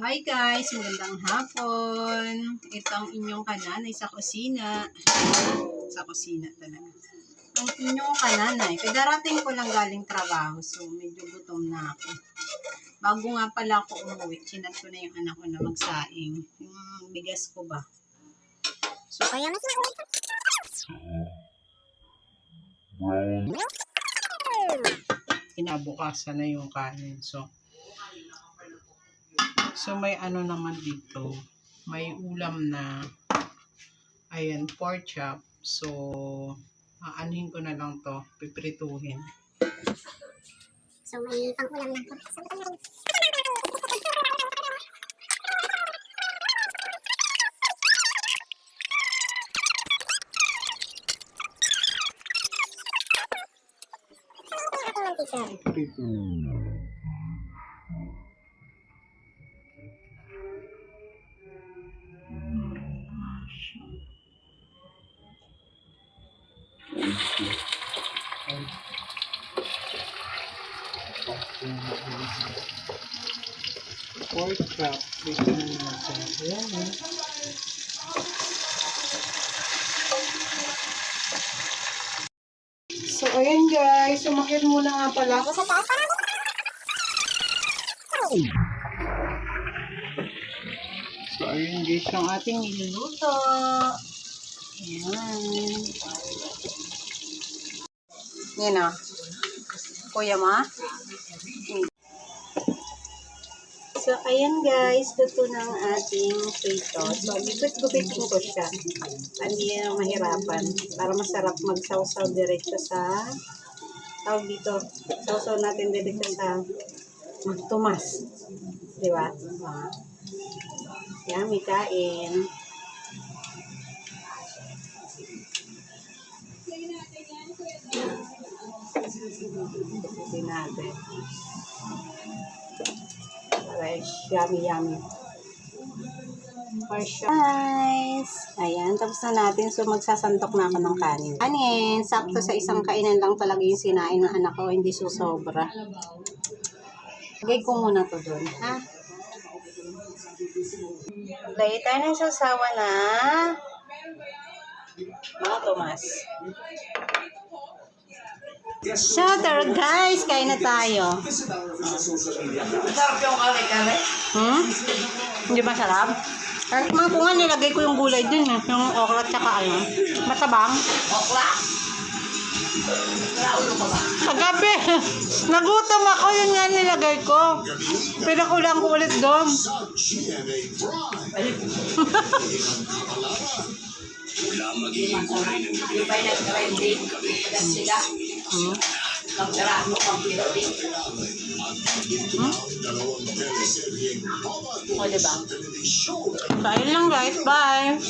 Hi guys, magandang hapon. Ito ang inyong kananay sa kusina. Sa kusina talaga. Ang inyong kananay. Kadarating ko lang galing trabaho, so medyo gutom na ako. Bago nga pala ako umuwi, sinat ko na yung anak ko na magsaing. Yung bigas ko ba? So, kaya mas kinabukasan na yung kanin. So may ano naman dito, may ulam na, ayan, pork chop. So, aanuhin ko na lang to, piprituhin. So may pang-ulam na. Pork chop, dito na natin. Ayan eh. So, ayan guys, umakit muna nga pala ako sa taas. So, ayan guys, yung ating niluluto. Ayan. Yan o. Kuya ma. So, ayan guys, luto na ang ating prito. So, gupit-gupitin ko siya. Hindi na mahirapan. Para masarap magsawsaw diretso sa tawag dito. Sawsaw natin diretso sa magtumas. Diba? Yummy, kain. Gupitin natin. Yummy. Guys, ayan, tapos na natin. So, magsasandok na ako ng kanin. Kanin, sakto sa isang kainan lang talaga yung sinain ng anak ko, hindi susobra. Lagay ko muna to doon, ha? Lagay tayo ng sasawa na mga Tomas. So, tara guys, kain na tayo. Masarap yung kare-kare. Hindi masarap? Kahit mga kungan, nilagay ko yung gulay dun. Yung okra at saka ano. Matabang. Okra? Naulo ka ba? Kagabi, nagutom ako. Yun nga nilagay ko. Pinakulang ko ulit doon. Di ba yung nag-trending? Kagat sila. Nagtara mo pang piloting. O, diba? So, ayun lang guys. Bye!